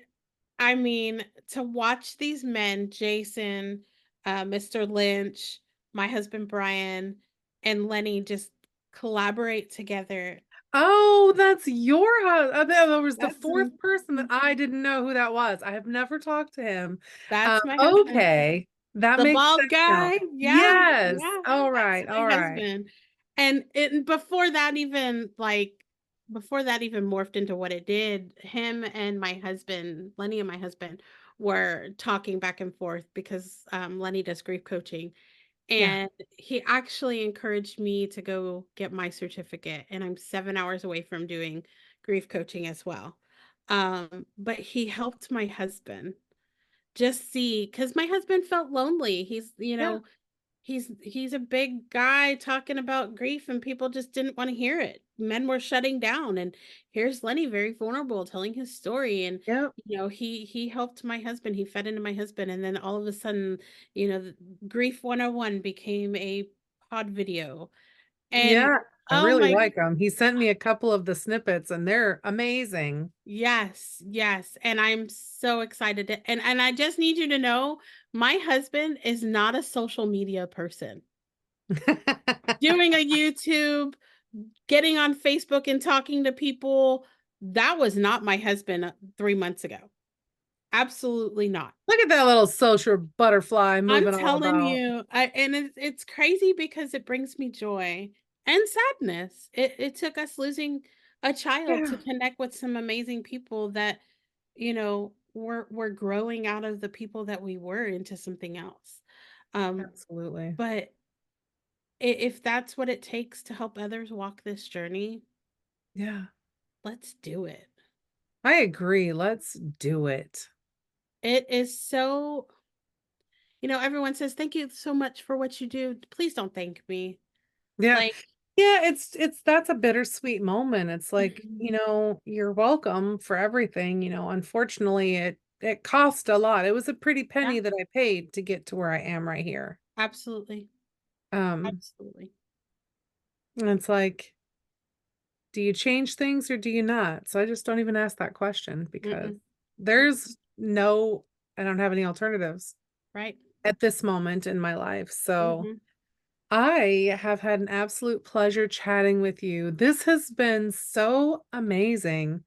I mean, to watch these men, Jason, Mr. Lynch, my husband Brian, and Lenny just collaborate together. Oh, that's your house. There was the That's fourth person that mm, I didn't know who that was. I have never talked to him. that's my husband. Okay, that The makes bald sense now. guy? Yeah, Yes. yeah, All that's right. my All right. husband. And before that even, before that even morphed into what it did, him and my husband, Lenny and my husband, were talking back and forth because, Lenny does grief coaching, Yeah. and he actually encouraged me to go get my certificate, and I'm 7 hours away from doing grief coaching as well. But he helped my husband just see, because my husband felt lonely. He's, Yeah. he's a big guy talking about grief and people just didn't want to hear it. Men were shutting down, and here's Lenny very vulnerable telling his story, and Yep. he helped my husband. He fed into my husband, and then all of a sudden, the Grief 101 became a pod video. And Yeah. I oh really my, like him. He sent me a couple of the snippets and they're amazing. yes, yes, and I'm so excited and I just need you to know my husband is not a social media person. Doing a YouTube, getting on Facebook and talking to people, that was not my husband 3 months ago. Absolutely not. Look at that little social butterfly I'm moving all telling about. you, and it's crazy because it brings me joy and sadness. It took us losing a child to Yeah. connect with some amazing people that, we're growing out of the people that we were into something else. Absolutely. But if that's what it takes to help others walk this journey, Yeah. let's do it. I agree. Let's do it. It is so, everyone says, "Thank you so much for what you do." Please don't thank me. Yeah. Like, Yeah, it's that's a bittersweet moment. It's like, mhm, you're welcome for everything. Unfortunately, it cost a lot. It was a pretty yeah, penny that I paid to get to where I am right here. absolutely. Um, Absolutely. and it's like, do you change things or do you not? So I just don't even ask that question, because Mm-mm. Mm-mm. there's no, I don't have any alternatives Right. at this moment in my life. So Mhm. I have had an absolute pleasure chatting with you. This has been so amazing.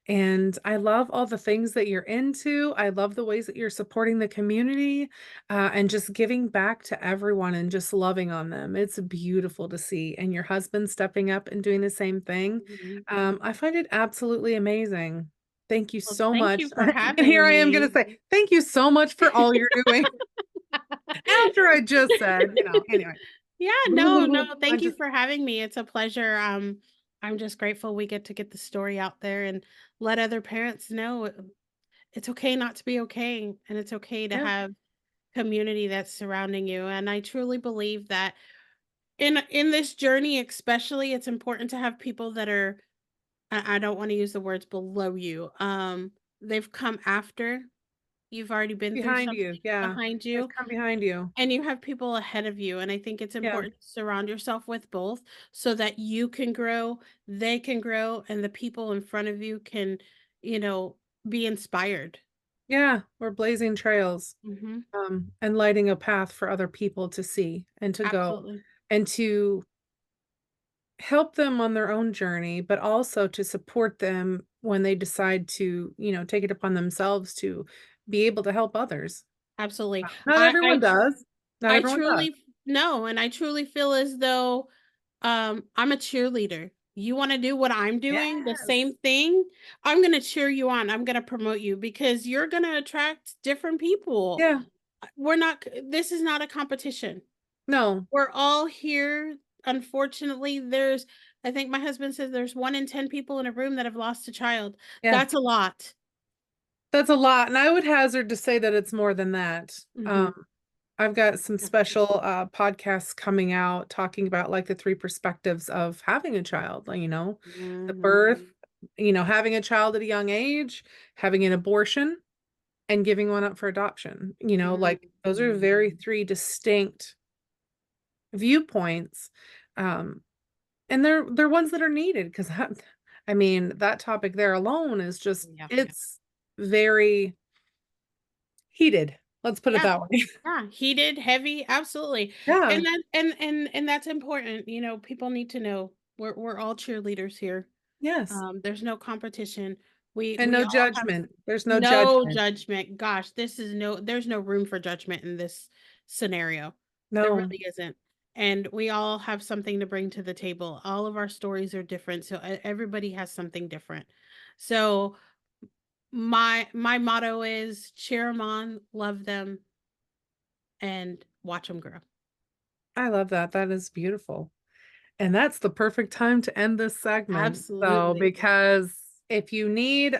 And I love all the things that you're into. I love the ways that you're supporting the community, and just giving back to everyone and just loving on them. It's beautiful to see. And your husband stepping up and doing the same thing. Mhm. I find it absolutely amazing. Thank you Well, so thank much. you for And here having I am going to me. say, thank you so much for all you're doing after I just said, anyway. Yeah, no, no, I thank you just, for having me. It's a pleasure. I'm just grateful we get the story out there and let other parents know it's okay not to be okay, and it's okay to yeah, have community that's surrounding you. And I truly believe that in this journey, especially, it's important to have people that are, I don't want to use the words below you. They've come after. You've already been through Behind you. something Yeah. behind It's you, come behind you. and you have people ahead of you, and I think it's Yeah. important to surround yourself with both so that you can grow, they can grow, and the people in front of you can, you know, be inspired. Yeah. We're blazing trails, Mhm. and lighting a path for other people to see and to go Absolutely. and to help them on their own journey, but also to support them when they decide to, take it upon themselves to be able to help others. Absolutely. Not I I everyone tr does. Not I everyone does. truly no, and I truly feel as though, I'm a cheerleader. You wanna do what I'm doing, the Yes. same thing, I'm gonna cheer you on, I'm gonna promote you because you're gonna attract different people. Yeah. We're not this is not a competition. No. We're all here. Unfortunately, I think my husband says there's 1 in 10 people in a room that have lost a child. Yeah. That's a lot. That's a lot, and I would hazard to say that it's more than that. Mhm. I've got some Absolutely. special, podcasts coming out talking about, like, the 3 perspectives of having a child, like, the Mhm. birth, having a child at a young age, having an abortion, and giving one up for adoption, like, those are Mhm. very 3 distinct viewpoints, um, and they're ones that are needed 'cause I mean, that topic there alone is just Yeah. it's very heated, let's put it Yeah. that way. Yeah, heated, heavy, absolutely. Yeah, And and that's important, people need to know we're all cheerleaders here. yes, There's no competition. and We no all have judgment, there's no no judgment. judgment. Gosh, there's no room for judgment in this scenario. There No, really isn't. And we all have something to bring to the table. All of our stories are different, so everybody has something different. So my motto is cheer them on, love them, and watch them grow. I love that, that is beautiful. And that's the perfect time to end this segment. So, Absolutely. because if you need,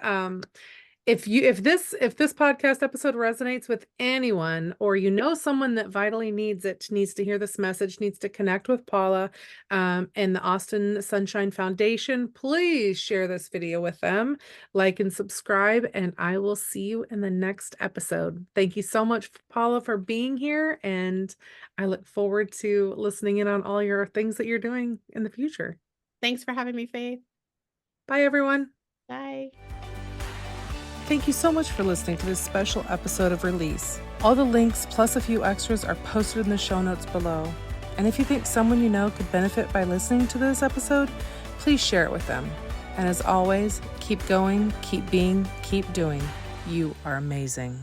if this podcast episode resonates with anyone, or someone that vitally needs to hear this message, needs to connect with Paula, and the Austin Sunshine Foundation, please share this video with them, like and subscribe, and I will see you in the next episode. Thank you so much, Paula, for being here, and I look forward to listening in on all your things that you're doing in the future. Thanks for having me, Faith. Bye, everyone. Bye. Thank you so much for listening to this special episode of Release. All the links plus a few extras are posted in the show notes below. And if you think someone you know could benefit by listening to this episode, please share it with them. And as always, keep going, keep being, keep doing. You are amazing.